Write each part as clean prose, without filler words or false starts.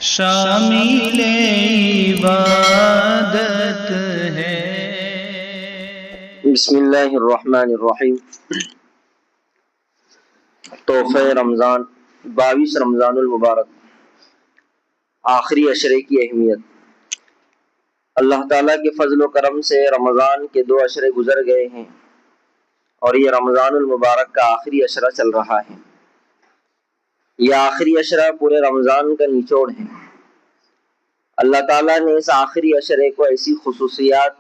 شامل عبادت ہے۔ بسم اللہ الرحمن الرحیم۔ تحفہ رمضان، 22 رمضان المبارک، آخری عشرے کی اہمیت۔ اللہ تعالیٰ کے فضل و کرم سے رمضان کے 2 عشرے گزر گئے ہیں اور یہ رمضان المبارک کا آخری عشرہ چل رہا ہے۔ یہ آخری عشرہ پورے رمضان کا نچوڑ ہے۔ اللہ تعالیٰ نے اس آخری عشرے کو ایسی خصوصیات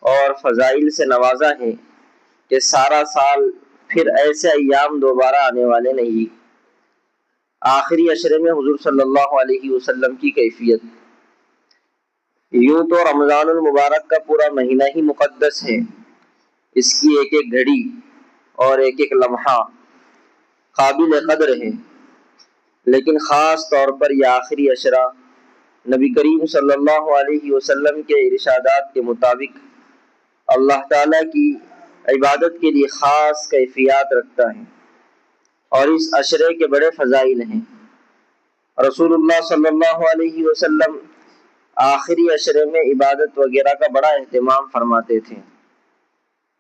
اور فضائل سے نوازا ہے کہ سارا سال پھر ایسے ایام دوبارہ آنے والے نہیں۔ آخری عشرے میں حضور صلی اللہ علیہ وسلم کی کیفیت۔ یوں تو رمضان المبارک کا پورا مہینہ ہی مقدس ہے، اس کی ایک ایک گھڑی اور ایک ایک لمحہ قابل قدر ہے، لیکن خاص طور پر یہ آخری عشرہ نبی کریم صلی اللہ علیہ وسلم کے ارشادات کے مطابق اللہ تعالیٰ کی عبادت کے لیے خاص کیفیات رکھتا ہے، اور اس عشرے کے بڑے فضائل ہیں۔ رسول اللہ صلی اللہ علیہ وسلم آخری عشرے میں عبادت وغیرہ کا بڑا اہتمام فرماتے تھے،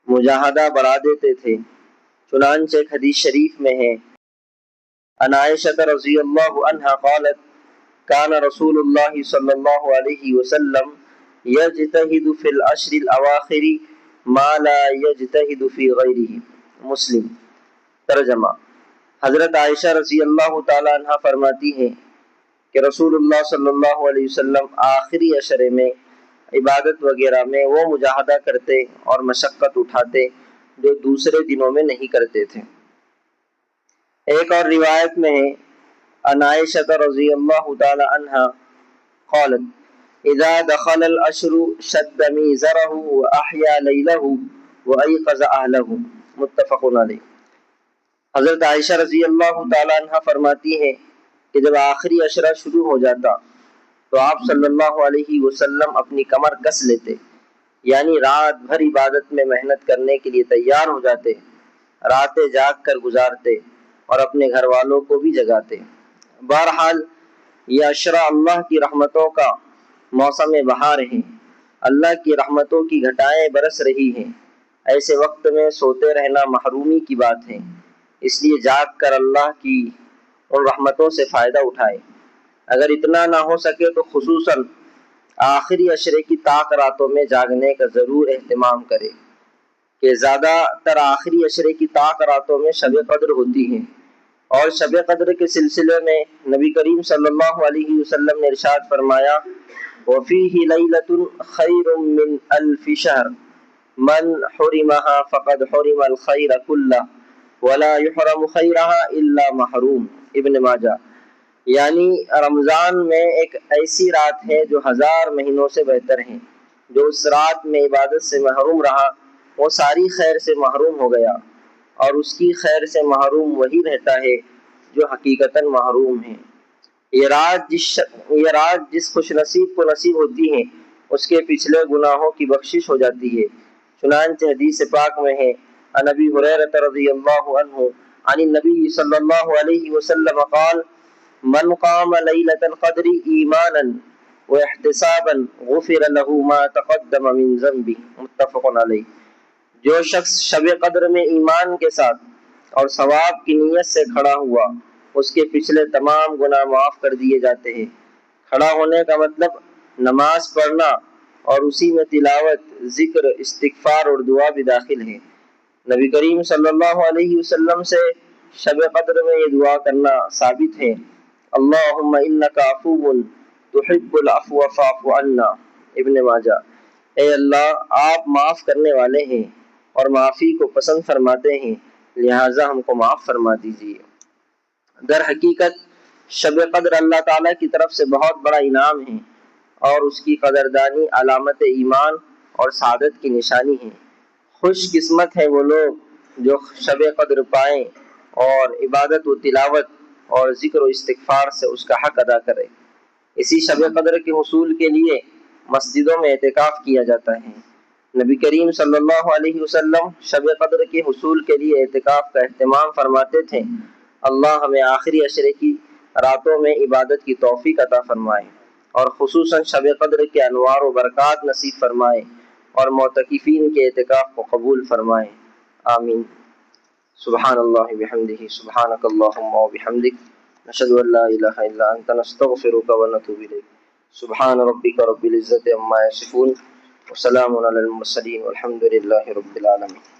مجاہدہ بڑھا دیتے تھے۔ چنانچہ ایک حدیث شریف میں ہے، عن عائشہ رضی اللہ عنہا قالت کان رسول اللہ صلی اللہ علیہ وسلم یجتہد فی العشر الاواخر ما لا یجتہد فی غیرہ۔ مسلم۔ ترجمہ: حضرت عائشہ رضی اللہ تعالی عنہ فرماتی ہیں کہ رسول اللہ صلی اللہ علیہ وسلم آخری عشرے میں عبادت وغیرہ میں وہ مجاہدہ کرتے اور مشقت اٹھاتے جو دوسرے دنوں میں نہیں کرتے تھے۔ ایک اور روایت میں ہے، عن عائشہ رضی اللہ تعالی عنہ قالت اذا دخل العشر شد میزرہ واحیا لیلہ وایقظ اہلہ۔ متفق علیہ۔ حضرت عائشہ رضی اللہ تعالی عنہ فرماتی ہیں کہ جب آخری عشرہ شروع ہو جاتا تو آپ صلی اللہ علیہ وسلم اپنی کمر کس لیتے، یعنی رات بھر عبادت میں محنت کرنے کے لیے تیار ہو جاتے، راتیں جاگ کر گزارتے اور اپنے گھر والوں کو بھی جگاتے۔ بہرحال یہ عشرہ اللہ کی رحمتوں کا موسم بہار ہے، اللہ کی رحمتوں کی گھٹائیں برس رہی ہیں۔ ایسے وقت میں سوتے رہنا محرومی کی بات ہے، اس لیے جاگ کر اللہ کی ان رحمتوں سے فائدہ اٹھائے۔ اگر اتنا نہ ہو سکے تو خصوصاً آخری عشرے کی طاق راتوں میں جاگنے کا ضرور اہتمام کرے، کہ زیادہ تر آخری عشرے کی طاق راتوں میں شب قدر ہوتی ہے، اور شب قدر کے سلسلے میں نبی کریم صلی اللہ علیہ وسلم نے ارشاد فرمایا، وَفِيهِ لَيْلَةٌ خَيْرٌ مِّنْ أَلْفِ شَهْرٍ مَنْ حُرِمَهَا فَقَدْ حُرِمَ الْخَيْرَ كُلَّهُ وَلَا يُحْرَمُ خَيْرَهَا إِلَّا مَحْرُومٌ۔ ابن ماجہ۔ یعنی رمضان میں ایک ایسی رات ہے جو 1000 مہینوں سے بہتر ہیں۔ جو اس رات میں عبادت سے محروم رہا وہ ساری خیر سے محروم ہو گیا، اور اس کی خیر سے محروم وہی رہتا ہے جو حقیقتاً محروم ہے۔ یہ رات جس خوش نصیب کو نصیب ہوتی ہے اس کے پچھلے گناہوں کی بخشش ہو جاتی ہے۔ چنانچہ حدیث پاک میں ہے، عن ابی ہریرہ رضی اللہ عنہ عن النبی صلی اللہ علیہ وسلم قال من قام لیلۃ القدر ایمانا واحتسابا غفر له ما تقدم من ذنبه۔ متفق علیہ۔ جو شخص شب قدر میں ایمان کے ساتھ اور ثواب کی نیت سے کھڑا ہوا اس کے پچھلے تمام گناہ معاف کر دیے جاتے ہیں۔ کھڑا ہونے کا مطلب نماز پڑھنا اور اسی میں تلاوت، ذکر، استغفار اور دعا بھی داخل ہے۔ نبی کریم صلی اللہ علیہ وسلم سے شب قدر میں یہ دعا کرنا ثابت ہے، اللہم انک عفو تحب العفو فاعف عنا۔ ابن ماجہ۔ اے اللہ، آپ معاف کرنے والے ہیں اور معافی کو پسند فرماتے ہیں، لہٰذا ہم کو معاف فرما دیجیے۔ در حقیقت شب قدر اللہ تعالیٰ کی طرف سے بہت بڑا انعام ہے، اور اس کی قدردانی علامت ایمان اور سعادت کی نشانی ہے۔ خوش قسمت ہے وہ لوگ جو شب قدر پائیں اور عبادت و تلاوت اور ذکر و استغفار سے اس کا حق ادا کرے۔ اسی شب قدر کے حصول کے لیے مسجدوں میں اعتکاف کیا جاتا ہے۔ نبی کریم صلی اللہ علیہ وسلم شب قدر کے حصول کے لیے اعتکاف کا اہتمام فرماتے تھے، اللہ ہمیں آخری عشرے کی راتوں میں عبادت کی توفیق عطا فرمائے اور خصوصاً شب قدر کے انوار و برکات نصیب فرمائے اور معتکفین کے اعتکاف کو قبول فرمائے، آمین۔ سبحان اللہ بحمدہ، سبحانک اللہم و بحمدک، نشہد ان لا الہ الا انت، نستغفرک و نتوب الیک۔ سبحان ربک رب العزت عما یصفون وسلام علی المرسلین والحمد للہ رب العالمین۔